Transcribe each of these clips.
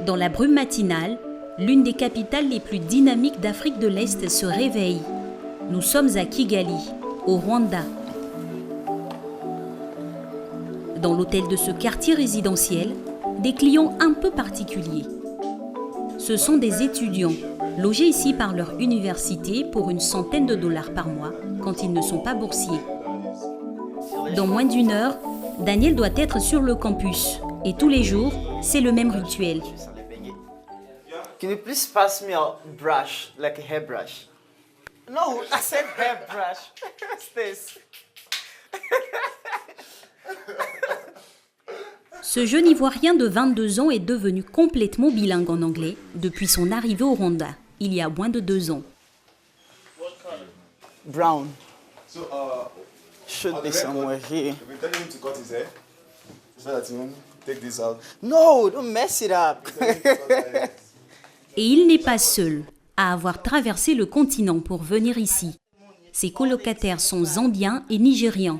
Dans la brume matinale, l'une des capitales les plus dynamiques d'Afrique de l'Est se réveille. Nous sommes à Kigali, au Rwanda. Dans l'hôtel de ce quartier résidentiel, des clients un peu particuliers. Ce sont des étudiants, logés ici par leur université pour une centaine de dollars par mois quand ils ne sont pas boursiers. Dans moins d'une heure, Daniel doit être sur le campus. Et tous les jours, c'est le même rituel. Can you please pass me a brush, like a hairbrush? No, I said hairbrush. What's this? Ce jeune Ivoirien de 22 ans est devenu complètement bilingue en anglais depuis son arrivée au Rwanda, il y a moins de 2 ans. Brown. Should be somewhere here. You've been telling him to cut his hair so that he won't take this out. No, don't mess it up. Et il n'est pas seul à avoir traversé le continent pour venir ici. Ses colocataires sont zambiens et nigérians.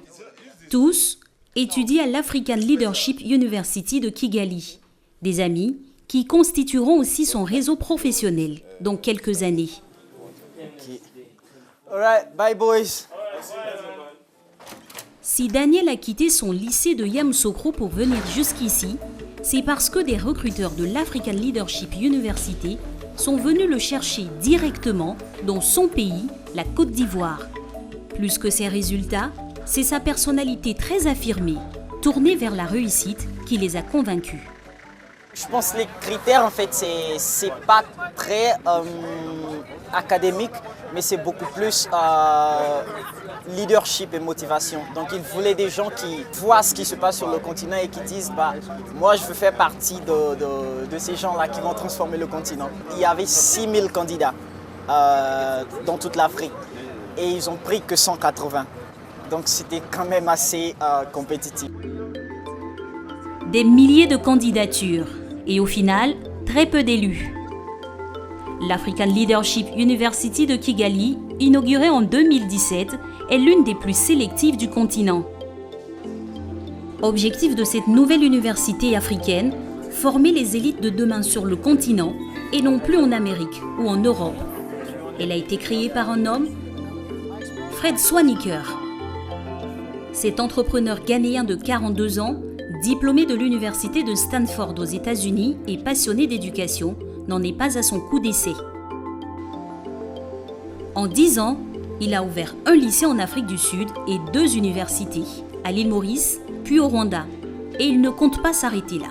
Tous étudient à l'African Leadership University de Kigali. Des amis qui constitueront aussi son réseau professionnel dans quelques années. Okay. All right, bye boys. Si Daniel a quitté son lycée de Yamoussoukro pour venir jusqu'ici, c'est parce que des recruteurs de l'African Leadership University sont venus le chercher directement dans son pays, la Côte d'Ivoire. Plus que ses résultats, c'est sa personnalité très affirmée, tournée vers la réussite, qui les a convaincus. Je pense que les critères, en fait, c'est pas très académique, mais c'est beaucoup plus leadership et motivation. Donc, il voulait des gens qui voient ce qui se passe sur le continent et qui disent moi, je veux faire partie de ces gens-là qui vont transformer le continent. Il y avait 6000 candidats dans toute l'Afrique et ils ont pris que 180. Donc, c'était quand même assez compétitif. Des milliers de candidatures et au final, très peu d'élus. L'African Leadership University de Kigali, inaugurée en 2017, est l'une des plus sélectives du continent. Objectif de cette nouvelle université africaine, former les élites de demain sur le continent et non plus en Amérique ou en Europe. Elle a été créée par un homme, Fred Swaniker. Cet entrepreneur ghanéen de 42 ans, diplômé de l'université de Stanford aux États-Unis et passionné d'éducation, n'en est pas à son coup d'essai. En 10 ans, il a ouvert un lycée en Afrique du Sud et 2 universités, à l'île Maurice, puis au Rwanda. Et il ne compte pas s'arrêter là.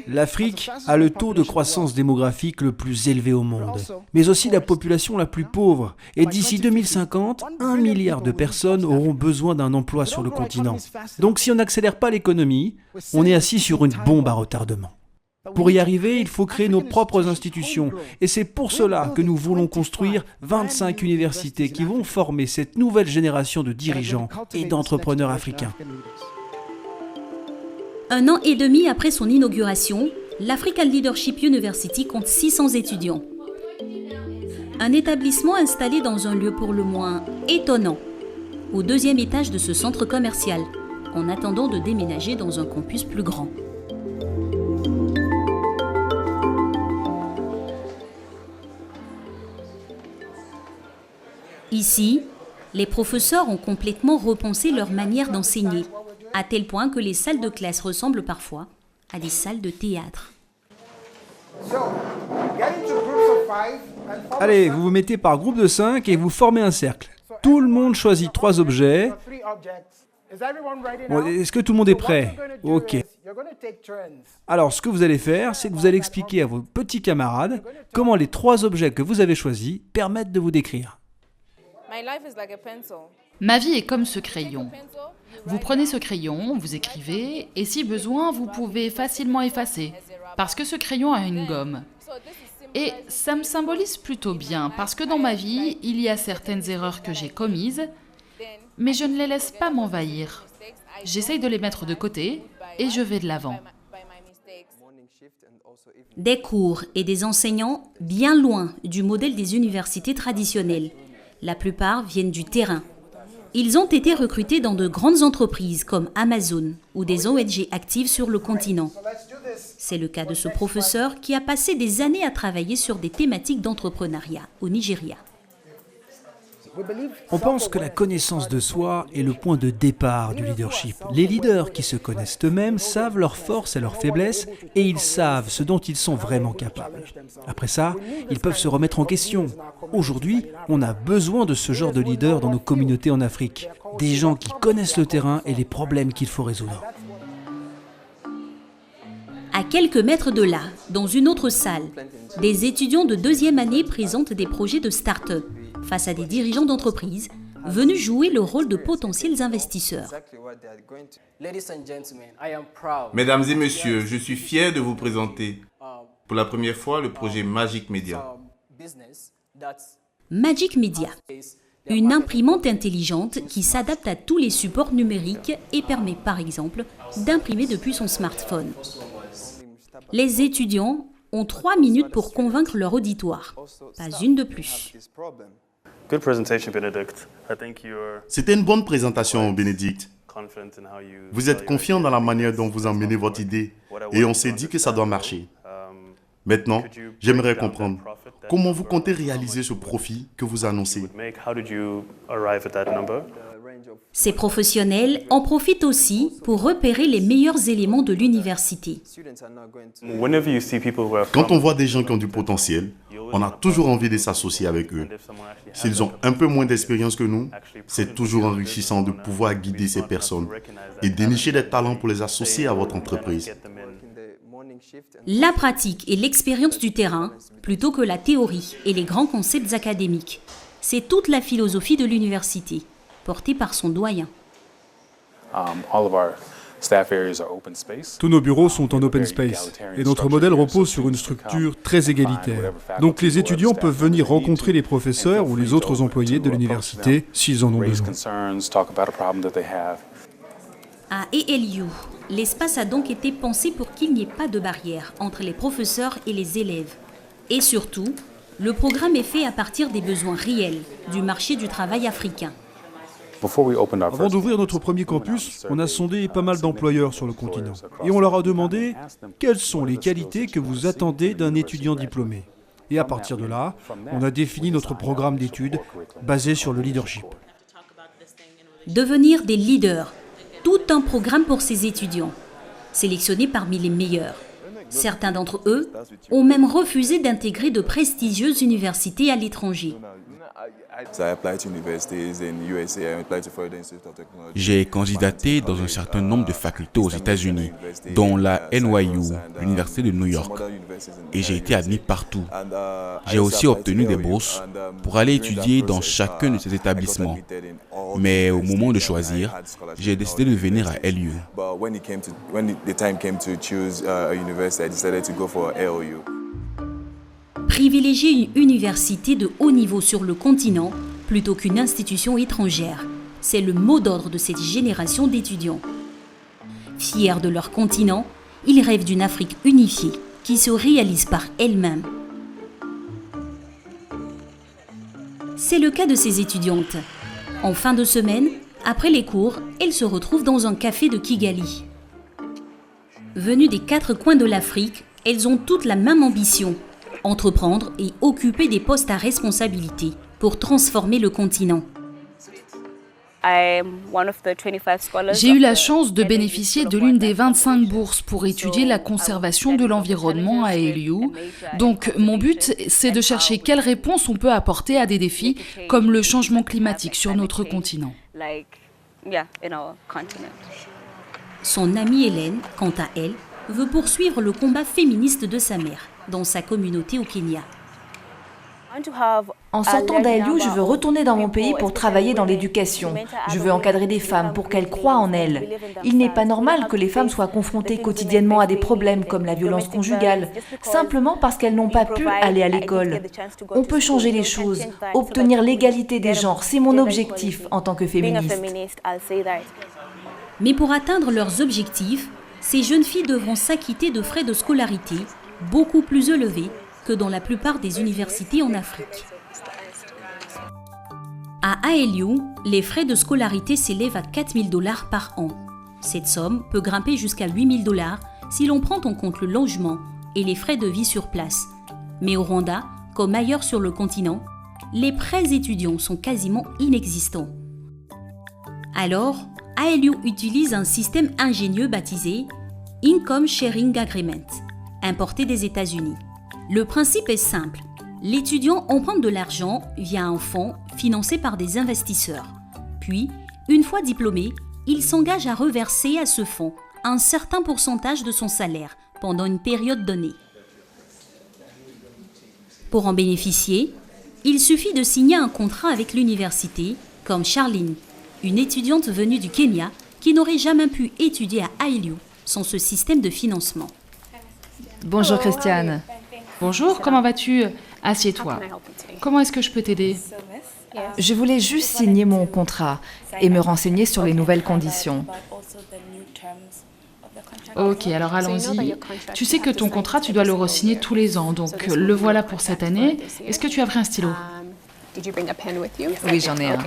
L'Afrique a le taux de croissance démographique le plus élevé au monde, mais aussi la population la plus pauvre. Et d'ici 2050, 1 milliard de personnes auront besoin d'un emploi sur le continent. Donc si on n'accélère pas l'économie, on est assis sur une bombe à retardement. Pour y arriver, il faut créer nos propres institutions. Et c'est pour cela que nous voulons construire 25 universités qui vont former cette nouvelle génération de dirigeants et d'entrepreneurs africains. 1 an et demi après son inauguration, l'African Leadership University compte 600 étudiants. Un établissement installé dans un lieu pour le moins étonnant, au 2e étage de ce centre commercial, en attendant de déménager dans un campus plus grand. Ici, les professeurs ont complètement repensé leur manière d'enseigner, à tel point que les salles de classe ressemblent parfois à des salles de théâtre. Allez, vous vous mettez par groupe de 5 et vous formez un cercle. Tout le monde choisit 3 objets. Bon, est-ce que tout le monde est prêt? Ok. Alors, ce que vous allez faire, c'est que vous allez expliquer à vos petits camarades comment les 3 objets que vous avez choisis permettent de vous décrire. Ma vie est comme ce crayon. Vous prenez ce crayon, vous écrivez, et si besoin, vous pouvez facilement effacer, parce que ce crayon a une gomme. Et ça me symbolise plutôt bien, parce que dans ma vie, il y a certaines erreurs que j'ai commises, mais je ne les laisse pas m'envahir. J'essaye de les mettre de côté, et je vais de l'avant. Des cours et des enseignants bien loin du modèle des universités traditionnelles. La plupart viennent du terrain. Ils ont été recrutés dans de grandes entreprises comme Amazon ou des ONG actives sur le continent. C'est le cas de ce professeur qui a passé des années à travailler sur des thématiques d'entrepreneuriat au Nigeria. On pense que la connaissance de soi est le point de départ du leadership. Les leaders qui se connaissent eux-mêmes savent leurs forces et leurs faiblesses et ils savent ce dont ils sont vraiment capables. Après ça, ils peuvent se remettre en question. Aujourd'hui, on a besoin de ce genre de leaders dans nos communautés en Afrique. Des gens qui connaissent le terrain et les problèmes qu'il faut résoudre. À quelques mètres de là, dans une autre salle, des étudiants de deuxième année présentent des projets de start-up face à des dirigeants d'entreprise venus jouer le rôle de potentiels investisseurs. Mesdames et messieurs, je suis fier de vous présenter pour la première fois le projet Magic Media. Magic Media, une imprimante intelligente qui s'adapte à tous les supports numériques et permet par exemple d'imprimer depuis son smartphone. Les étudiants ont 3 minutes pour convaincre leur auditoire, pas une de plus. C'était une bonne présentation, Bénédicte. Vous êtes confiant dans la manière dont vous emmenez votre idée et on s'est dit que ça doit marcher. Maintenant, j'aimerais comprendre comment vous comptez réaliser ce profit que vous annoncez. Ces professionnels en profitent aussi pour repérer les meilleurs éléments de l'université. Quand on voit des gens qui ont du potentiel, on a toujours envie de s'associer avec eux. S'ils ont un peu moins d'expérience que nous, c'est toujours enrichissant de pouvoir guider ces personnes et dénicher des talents pour les associer à votre entreprise. La pratique et l'expérience du terrain, plutôt que la théorie et les grands concepts académiques, c'est toute la philosophie de l'université, portée par son doyen. Tous nos bureaux sont en open space et notre modèle repose sur une structure très égalitaire. Donc les étudiants peuvent venir rencontrer les professeurs ou les autres employés de l'université s'ils en ont besoin. À ALU, l'espace a donc été pensé pour qu'il n'y ait pas de barrière entre les professeurs et les élèves. Et surtout, le programme est fait à partir des besoins réels du marché du travail africain. Avant d'ouvrir notre premier campus, on a sondé pas mal d'employeurs sur le continent. Et on leur a demandé quelles sont les qualités que vous attendez d'un étudiant diplômé. Et à partir de là, on a défini notre programme d'études basé sur le leadership. Devenir des leaders, tout un programme pour ces étudiants, sélectionnés parmi les meilleurs. Certains d'entre eux ont même refusé d'intégrer de prestigieuses universités à l'étranger. J'ai candidaté dans un certain nombre de facultés aux États-Unis, dont la NYU, l'Université de New York, et j'ai été admis partout. J'ai aussi obtenu des bourses pour aller étudier dans chacun de ces établissements. Mais au moment de choisir, j'ai décidé de venir à LU. Privilégier une université de haut niveau sur le continent plutôt qu'une institution étrangère, c'est le mot d'ordre de cette génération d'étudiants. Fiers de leur continent, ils rêvent d'une Afrique unifiée qui se réalise par elle-même. C'est le cas de ces étudiantes. En fin de semaine, après les cours, elles se retrouvent dans un café de Kigali. Venues des 4 coins de l'Afrique, elles ont toutes la même ambition: entreprendre et occuper des postes à responsabilité pour transformer le continent. J'ai eu la chance de bénéficier de l'une des 25 bourses pour étudier la conservation de l'environnement à LU. Donc, mon but, c'est de chercher quelles réponses on peut apporter à des défis comme le changement climatique sur notre continent. Son amie Hélène, quant à elle, veut poursuivre le combat féministe de sa mère dans sa communauté au Kenya. En sortant d'ALU, je veux retourner dans mon pays pour travailler dans l'éducation. Je veux encadrer des femmes pour qu'elles croient en elles. Il n'est pas normal que les femmes soient confrontées quotidiennement à des problèmes comme la violence conjugale, simplement parce qu'elles n'ont pas pu aller à l'école. On peut changer les choses, obtenir l'égalité des genres, c'est mon objectif en tant que féministe. Mais pour atteindre leurs objectifs, ces jeunes filles devront s'acquitter de frais de scolarité beaucoup plus élevés que dans la plupart des universités en Afrique. À ALU, les frais de scolarité s'élèvent à $4 000 par an. Cette somme peut grimper jusqu'à $8 000 si l'on prend en compte le logement et les frais de vie sur place. Mais au Rwanda, comme ailleurs sur le continent, les prêts étudiants sont quasiment inexistants. Alors, ALU utilise un système ingénieux baptisé Income Sharing Agreement, importé des États-Unis. Le principe est simple. L'étudiant emprunte de l'argent via un fonds financé par des investisseurs. Puis, une fois diplômé, il s'engage à reverser à ce fonds un certain pourcentage de son salaire pendant une période donnée. Pour en bénéficier, il suffit de signer un contrat avec l'université, comme Charline, une étudiante venue du Kenya qui n'aurait jamais pu étudier à ALU sans ce système de financement. Bonjour Christiane. Bonjour, comment vas-tu? Assieds-toi. Comment est-ce que je peux t'aider? Je voulais juste signer mon contrat et me renseigner sur les nouvelles conditions. Ok, alors allons-y. Tu sais que ton contrat, tu dois le re-signer tous les ans, donc le voilà pour cette année. Est-ce que tu as pris un stylo? Oui, j'en ai un.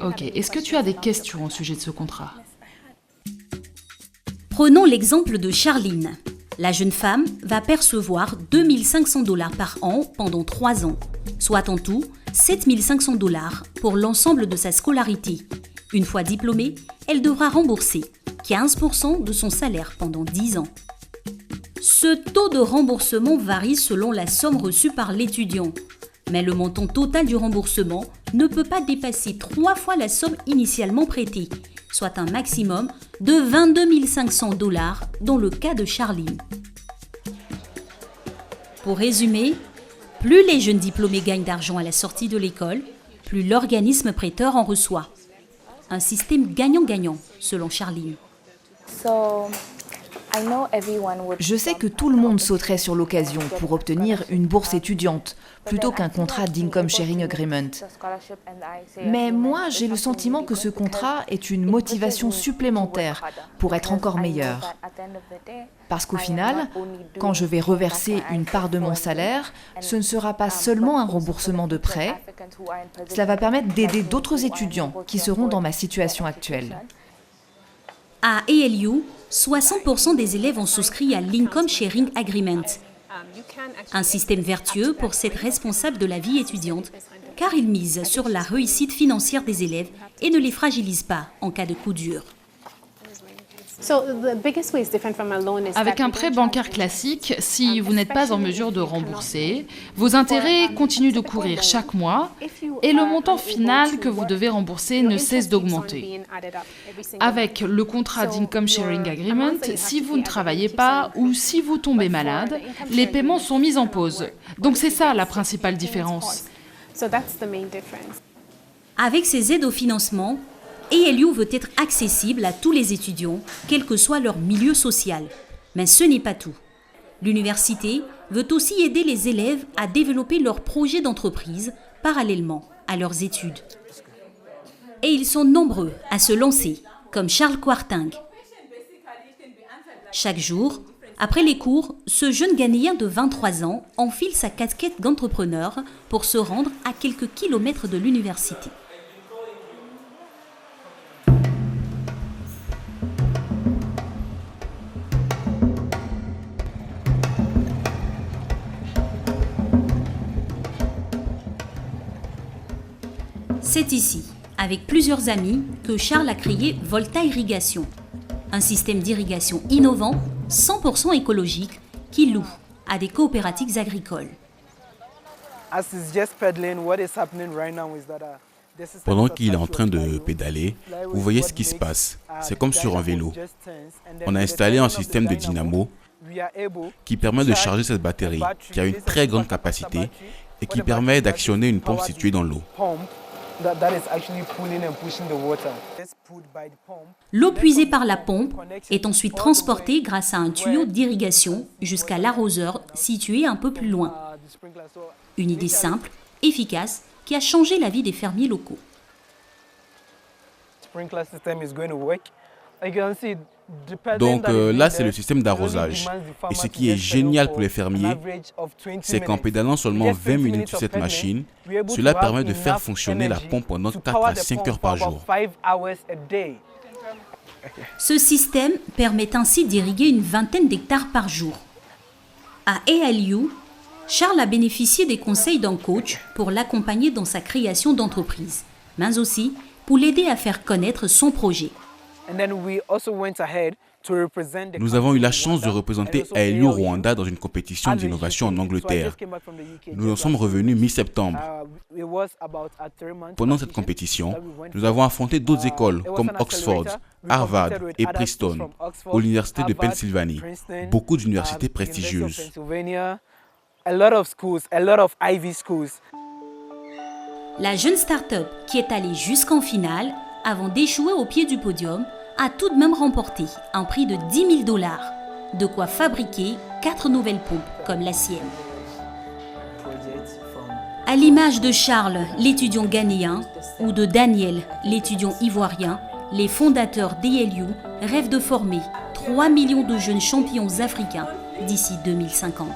Ok, est-ce que tu as des questions au sujet de ce contrat? Prenons l'exemple de Charline. La jeune femme va percevoir 2 500 $ par an pendant 3 ans, soit en tout 7 500 $ pour l'ensemble de sa scolarité. Une fois diplômée, elle devra rembourser 15% de son salaire pendant 10 ans. Ce taux de remboursement varie selon la somme reçue par l'étudiant, mais le montant total du remboursement ne peut pas dépasser 3 fois la somme initialement prêtée, soit un maximum de 22 500 $ dans le cas de Charline. Pour résumer, plus les jeunes diplômés gagnent d'argent à la sortie de l'école, plus l'organisme prêteur en reçoit. Un système gagnant-gagnant, selon Charline. Je sais que tout le monde sauterait sur l'occasion pour obtenir une bourse étudiante plutôt qu'un contrat d'Income Sharing Agreement. Mais moi, j'ai le sentiment que ce contrat est une motivation supplémentaire pour être encore meilleur. Parce qu'au final, quand je vais reverser une part de mon salaire, ce ne sera pas seulement un remboursement de prêt, cela va permettre d'aider d'autres étudiants qui seront dans ma situation actuelle. À ALU, 60% des élèves ont souscrit à l'Income Sharing Agreement, un système vertueux pour cette responsable de la vie étudiante, car il mise sur la réussite financière des élèves et ne les fragilise pas en cas de coup dur. Avec un prêt bancaire classique, si vous n'êtes pas en mesure de rembourser, vos intérêts continuent de courir chaque mois et le montant final que vous devez rembourser ne cesse d'augmenter. Avec le contrat d'Income Sharing Agreement, si vous ne travaillez pas ou si vous tombez malade, les paiements sont mis en pause. Donc c'est ça la principale différence. Avec ces aides au financement, ALU veut être accessible à tous les étudiants, quel que soit leur milieu social. Mais ce n'est pas tout. L'université veut aussi aider les élèves à développer leurs projets d'entreprise parallèlement à leurs études. Et ils sont nombreux à se lancer, comme Charles Kwarteng. Chaque jour, après les cours, ce jeune Ghanéen de 23 ans enfile sa casquette d'entrepreneur pour se rendre à quelques kilomètres de l'université. C'est ici, avec plusieurs amis, que Charles a créé Volta Irrigation, un système d'irrigation innovant, 100% écologique, qui loue à des coopératives agricoles. Pendant qu'il est en train de pédaler, vous voyez ce qui se passe. C'est comme sur un vélo. On a installé un système de dynamo qui permet de charger cette batterie, qui a une très grande capacité et qui permet d'actionner une pompe située dans l'eau. L'eau puisée par la pompe est ensuite transportée grâce à un tuyau d'irrigation jusqu'à l'arroseur situé un peu plus loin. Une idée simple, efficace, qui a changé la vie des fermiers locaux. Donc là, c'est le système d'arrosage. Et ce qui est génial pour les fermiers, c'est qu'en pédalant seulement 20 minutes sur cette machine, cela permet de faire fonctionner la pompe pendant 4 à 5 heures par jour. Ce système permet ainsi d'irriguer une vingtaine d'hectares par jour. À ALU, Charles a bénéficié des conseils d'un coach pour l'accompagner dans sa création d'entreprise, mais aussi pour l'aider à faire connaître son projet. Nous avons eu la chance de représenter ALU au Rwanda dans une compétition d'innovation en Angleterre. Nous en sommes revenus mi-septembre. Pendant cette compétition, nous avons affronté d'autres écoles comme Oxford, Harvard et Princeton, ou l'Université de Pennsylvanie, beaucoup d'universités prestigieuses. La jeune start-up qui est allée jusqu'en finale, avant d'échouer au pied du podium, a tout de même remporté un prix de $10 000, de quoi fabriquer 4 nouvelles pompes comme la sienne. À l'image de Charles, l'étudiant ghanéen, ou de Daniel, l'étudiant ivoirien, les fondateurs d'ALU rêvent de former 3 millions de jeunes champions africains d'ici 2050.